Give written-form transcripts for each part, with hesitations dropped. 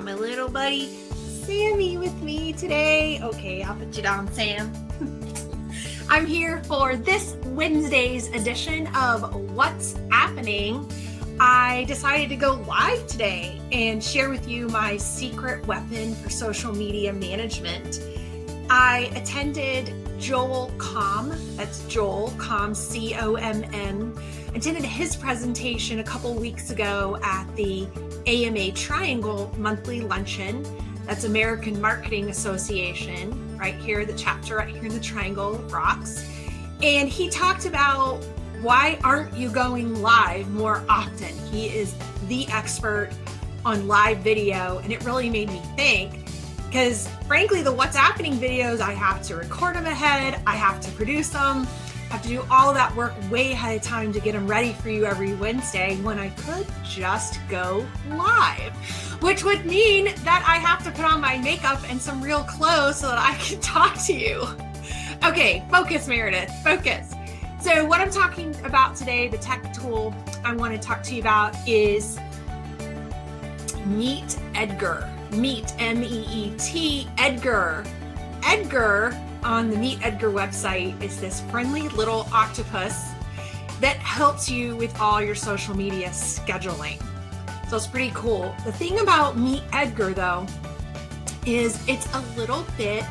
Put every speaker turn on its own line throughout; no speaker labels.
my little buddy Sammy with me today. Okay, I'll put you down, Sam. I'm here for this Wednesday's edition of What's Appening. I decided to go live today and share with you my secret weapon for social media management. I attended Joel Comm, that's Joel Comm, C-O-M-M, attended his presentation a couple weeks ago at the AMA Triangle monthly luncheon. That's American Marketing Association, right here, the chapter right here in the Triangle rocks. And he talked about why aren't you going live more often? He is the expert on live video, and it really made me think, because frankly, the What's Appening videos, I have to record them ahead, I have to produce them, I have to do all of that work way ahead of time to get them ready for you every Wednesday when I could just go live, which would mean that I have to put on my makeup and some real clothes so that I can talk to you. Okay, focus, Meredith, focus. So what I'm talking about today, the tech tool I want to talk to you about is Meet Edgar. Meet, M-E-E-T, Edgar. Edgar on the Meet Edgar website is this friendly little octopus that helps you with all your social media scheduling. So it's pretty cool. The thing about Meet Edgar though is it's a little bit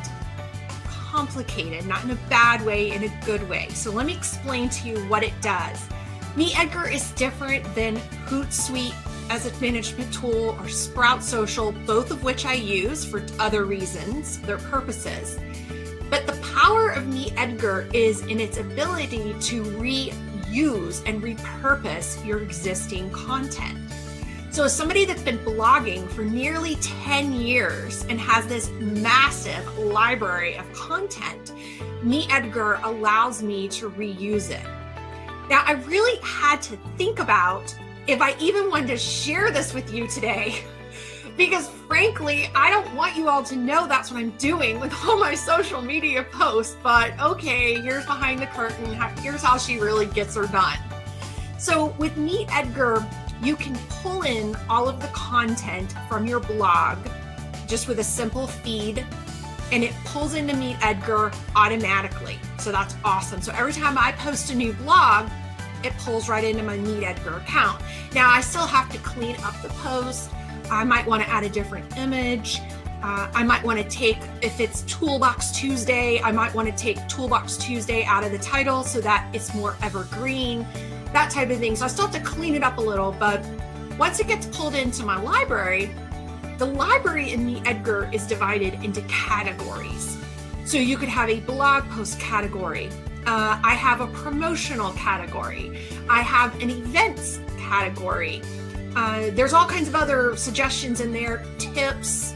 complicated, not in a bad way, in a good way. So let me explain to you what it does. Meet Edgar is different than Hootsuite as a management tool or Sprout Social, both of which I use for other reasons, their purposes. But the power of Meet Edgar is in its ability to reuse and repurpose your existing content. So as somebody that's been blogging for nearly 10 years and has this massive library of content, Meet Edgar allows me to reuse it. Now, I really had to think about if I even wanted to share this with you today, because frankly, I don't want you all to know that's what I'm doing with all my social media posts, but okay, here's behind the curtain, here's how she really gets her done. So with Meet Edgar, you can pull in all of the content from your blog just with a simple feed, and it pulls into Meet Edgar automatically. So that's awesome. So every time I post a new blog, it pulls right into my Meet Edgar account. Now I still have to clean up the post. I might want to add a different image. I might want to take, if it's Toolbox Tuesday, I might want to take Toolbox Tuesday out of the title so that it's more evergreen, that type of thing. So I still have to clean it up a little, but once it gets pulled into my library, the library in Meet Edgar is divided into categories. So you could have a blog post category. I have a promotional category. I have an events category. There's all kinds of other suggestions in there, tips,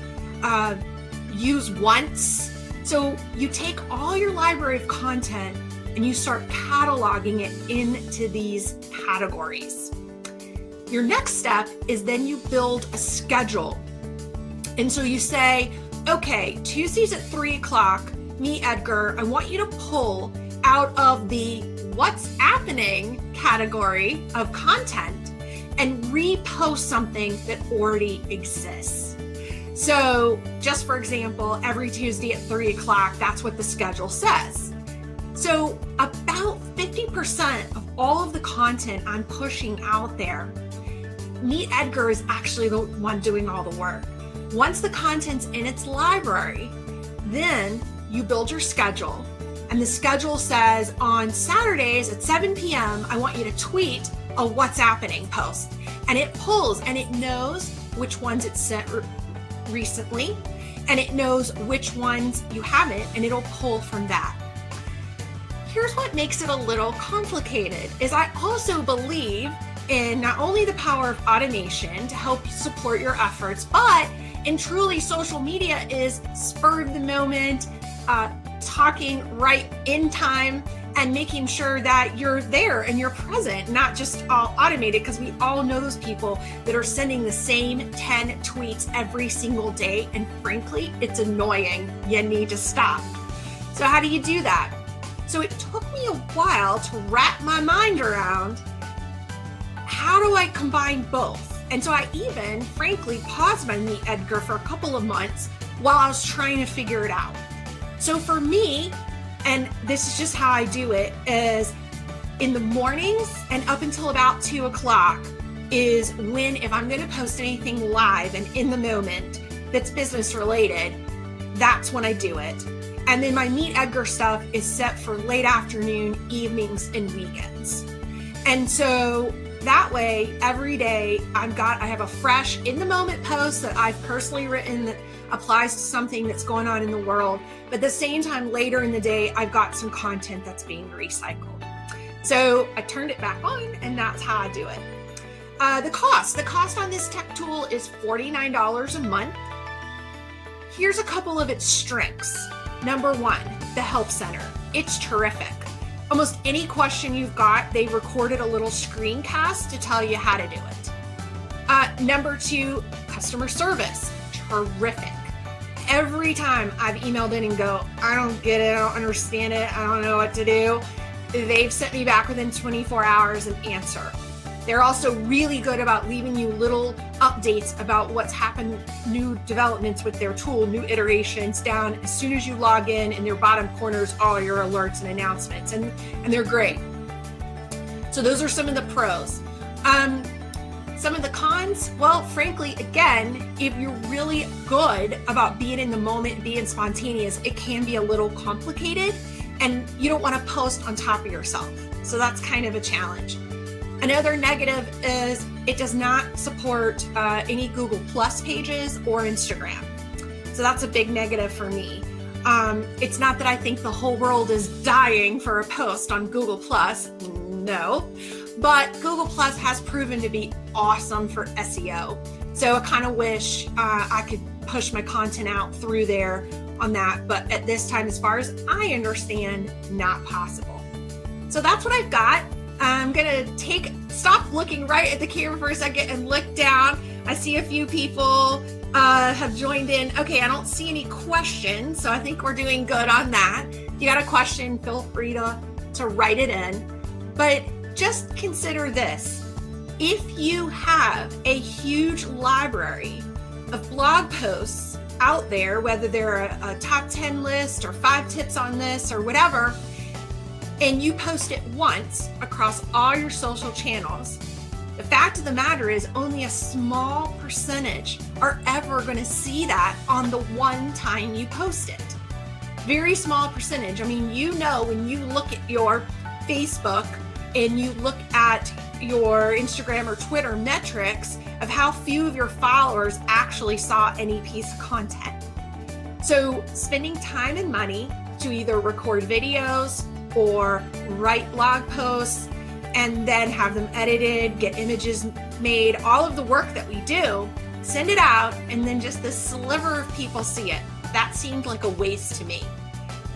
use once. So you take all your library of content and you start cataloging it into these categories. Your next step is then you build a schedule. And so you say, okay, Tuesdays at 3:00, Meet Edgar, I want you to pull out of the What's Appening category of content and repost something that already exists. So just for example, every Tuesday at 3:00, that's what the schedule says. So about 50% of all of the content I'm pushing out there, Meet Edgar is actually the one doing all the work. Once the content's in its library, then you build your schedule. And the schedule says on Saturdays at 7 p.m., I want you to tweet a What's Appening post. And it pulls and it knows which ones it's sent recently, and it knows which ones you haven't, and it'll pull from that. Here's what makes it a little complicated, is I also believe in not only the power of automation to help support your efforts, but in truly social media is spur of the moment, talking right in time and making sure that you're there and you're present, not just all automated, because we all know those people that are sending the same 10 tweets every single day. And frankly, it's annoying. You need to stop. So how do you do that? So it took me a while to wrap my mind around how do I combine both? And so I even, frankly, paused my Meet Edgar for a couple of months while I was trying to figure it out. So for me, and this is just how I do it, is in the mornings and up until about 2 o'clock is when, if I'm going to post anything live and in the moment that's business related, that's when I do it. And then my Meet Edgar stuff is set for late afternoon, evenings, and weekends. And so that way, every day I have a fresh in the moment post that I've personally written that applies to something that's going on in the world. But at the same time, later in the day, I've got some content that's being recycled. So I turned it back on, and that's how I do it. The cost on this tech tool is $49 a month. Here's a couple of its strengths. Number one, the Help Center. It's terrific. Almost any question you've got, they recorded a little screencast to tell you how to do it. Number two, customer service. Terrific. Every time I've emailed in and go, I don't get it, I don't understand it, I don't know what to do, they've sent me back within 24 hours an answer. They're also really good about leaving you little updates about what's happened, new developments with their tool, new iterations down as soon as you log in their bottom corners, all your alerts and announcements, and they're great. So those are some of the pros. Some of the cons, well, frankly, again, if you're really good about being in the moment, being spontaneous, it can be a little complicated and you don't want to post on top of yourself. So that's kind of a challenge. Another negative is it does not support any Google Plus pages or Instagram. So that's a big negative for me. It's not that I think the whole world is dying for a post on Google Plus, no, but Google Plus has proven to be awesome for SEO. So I kind of wish I could push my content out through there on that, but at this time, as far as I understand, not possible. So that's what I've got. I'm gonna stop looking right at the camera for a second and look down. I see a few people have joined in. Okay, I don't see any questions, so I think we're doing good on that. If you got a question, feel free to write it in. But just consider this. If you have a huge library of blog posts out there, whether they're a top 10 list or 5 tips on this or whatever, and you post it once across all your social channels, the fact of the matter is only a small percentage are ever going to see that on the one time you post it. Very small percentage. I mean, when you look at your Facebook and you look at your Instagram or Twitter metrics of how few of your followers actually saw any piece of content. So spending time and money to either record videos or write blog posts and then have them edited, get images made, all of the work that we do, send it out, and then just this sliver of people see it. That seemed like a waste to me.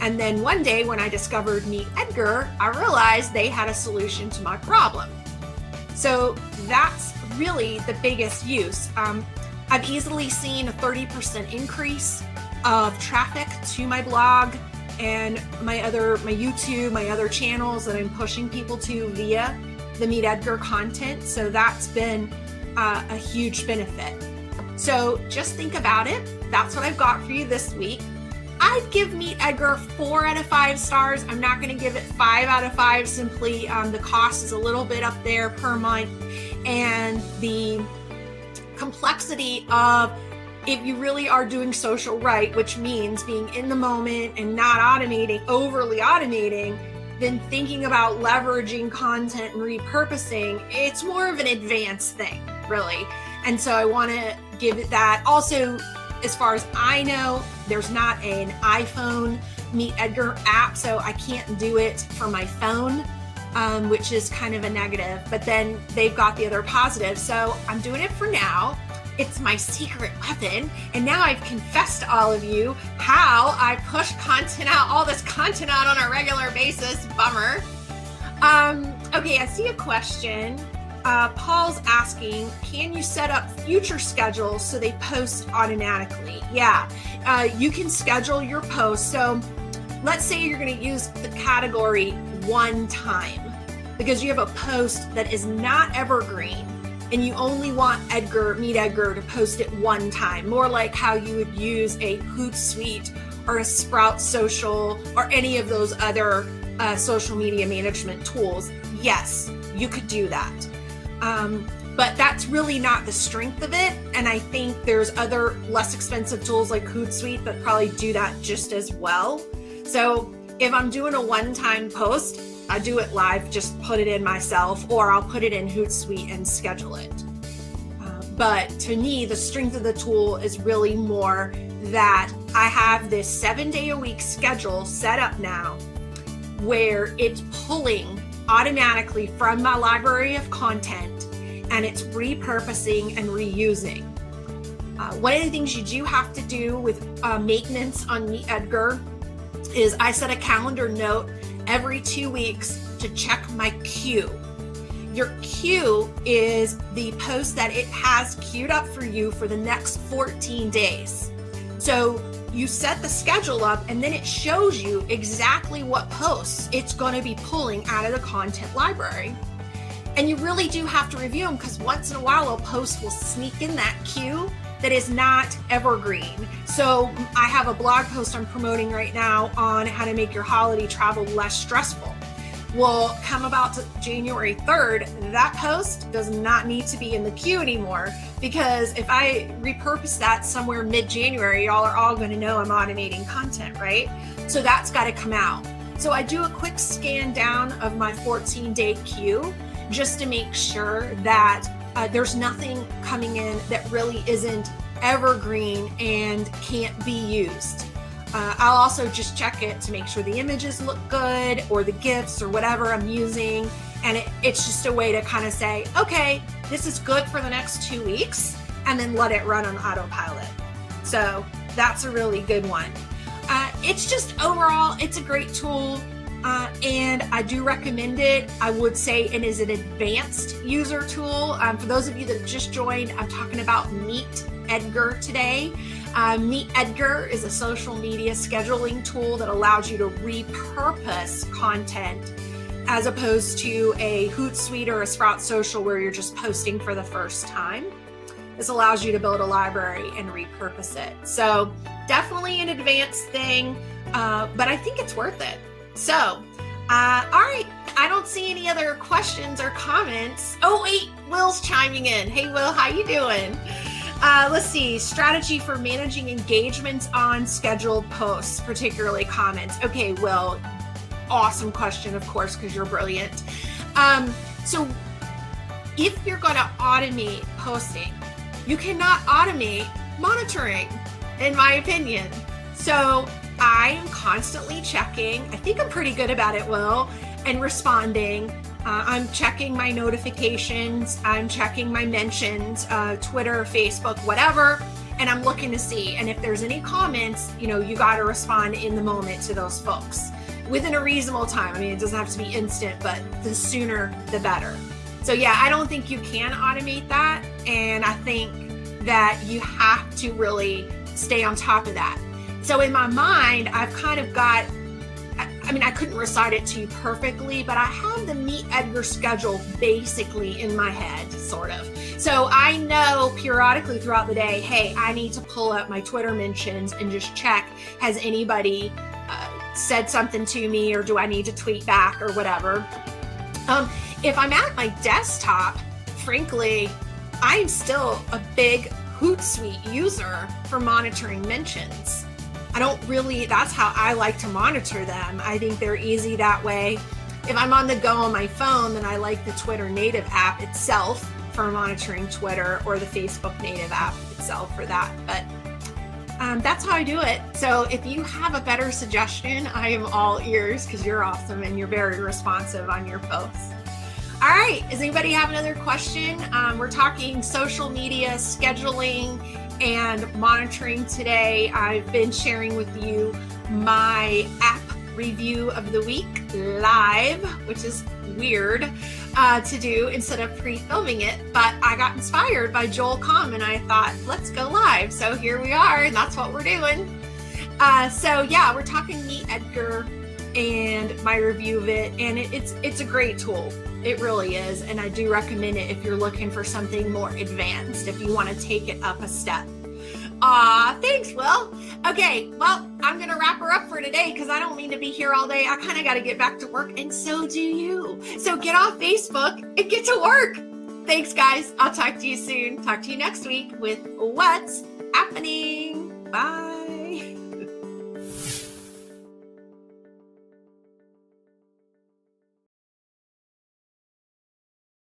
And then one day when I discovered Meet Edgar, I realized they had a solution to my problem. So that's really the biggest use. I've easily seen a 30% increase of traffic to my blog and my YouTube, my other channels that I'm pushing people to via the Meet Edgar content. So that's been a huge benefit. So just think about it. That's what I've got for you this week. I'd give Meet Edgar 4 out of 5 stars. I'm not going to give it 5 out of 5. Simply the cost is a little bit up there per month, and the complexity of, if you really are doing social right, which means being in the moment and not overly automating, then thinking about leveraging content and repurposing, it's more of an advanced thing, really. And so I want to give it that. Also, as far as I know, there's not an iPhone Meet Edgar app, so I can't do it for my phone, which is kind of a negative. But then they've got the other positives, so I'm doing it for now. It's my secret weapon. And now I've confessed to all of you how I push all this content out on a regular basis. Bummer. Okay, I see a question. Paul's asking, can you set up future schedules so they post automatically? Yeah, you can schedule your posts. So let's say you're going to use the category one time because you have a post that is not evergreen. and you only want Meet Edgar to post it one time, more like how you would use a Hootsuite or a Sprout Social or any of those other social media management tools. Yes, you could do that. But that's really not the strength of it. And I think there's other less expensive tools like Hootsuite that probably do that just as well. So if I'm doing a one-time post, I do it live, just put it in myself, or I'll put it in Hootsuite and schedule it. But to me, the strength of the tool is really more that I have this 7-day-a-week schedule set up now where it's pulling automatically from my library of content and it's repurposing and reusing. One of the things you do have to do with maintenance on Meet Edgar is I set a calendar note every 2 weeks to check my queue. Your queue is the post that it has queued up for you for the next 14 days. So you set the schedule up and then it shows you exactly what posts it's going to be pulling out of the content library. And you really do have to review them because once in a while a post will sneak in that queue that is not evergreen. So I have a blog post I'm promoting right now on how to make your holiday travel less stressful. Well, come about January 3rd, that post does not need to be in the queue anymore, because if I repurpose that somewhere mid-January, y'all are all going to know I'm automating content, right? So that's got to come out. So I do a quick scan down of my 14-day queue just to make sure that there's nothing coming in that really isn't evergreen and can't be used. I'll also just check it to make sure the images look good or the GIFs or whatever I'm using. And it's just a way to kind of say, okay, this is good for the next 2 weeks, and then let it run on autopilot. So that's a really good one. It's just overall, it's a great tool. And I do recommend it. I would say it is an advanced user tool. For those of you that just joined, I'm talking about Meet Edgar today. Meet Edgar is a social media scheduling tool that allows you to repurpose content as opposed to a Hootsuite or a Sprout Social where you're just posting for the first time. This allows you to build a library and repurpose it. So definitely an advanced thing, but I think it's worth it. So, all right, I don't see any other questions or comments. Oh wait, Will's chiming in. Hey Will, how you doing? Let's see, strategy for managing engagements on scheduled posts, particularly comments. Okay, Will, awesome question, of course, because you're brilliant. So if you're going to automate posting, you cannot automate monitoring, in my opinion. So I am constantly checking. I think I'm pretty good about it, Will, and responding. I'm checking my notifications. I'm checking my mentions, Twitter, Facebook, whatever, and I'm looking to see. And if there's any comments, you got to respond in the moment to those folks within a reasonable time. I mean, it doesn't have to be instant, but the sooner, the better. So yeah, I don't think you can automate that. And I think that you have to really stay on top of that. So in my mind, I've kind of got, I couldn't recite it to you perfectly, but I have the Meet Edgar schedule basically in my head, sort of. So I know periodically throughout the day, hey, I need to pull up my Twitter mentions and just check, has anybody said something to me, or do I need to tweet back or whatever. If I'm at my desktop, frankly, I'm still a big Hootsuite user for monitoring mentions. That's how I like to monitor them. I think they're easy that way. If I'm on the go on my phone, then I like the Twitter native app itself for monitoring Twitter, or the Facebook native app itself for that. But that's how I do it. So if you have a better suggestion, I am all ears, because you're awesome and you're very responsive on your posts. All right, does anybody have another question? We're talking social media scheduling and monitoring today. I've been sharing with you my app review of the week live, which is weird to do instead of pre-filming it, but I got inspired by Joel Comm and I thought, let's go live. So here we are, and that's what we're doing. So yeah, we're talking Meet Edgar and my review of it, and it's a great tool. It really is. And I do recommend it if you're looking for something more advanced, if you want to take it up a step. Thanks, Will. Okay, well, I'm going to wrap her up for today because I don't mean to be here all day. I kind of got to get back to work, and so do you. So get off Facebook and get to work. Thanks, guys. I'll talk to you soon. Talk to you next week with What's Happening. Bye.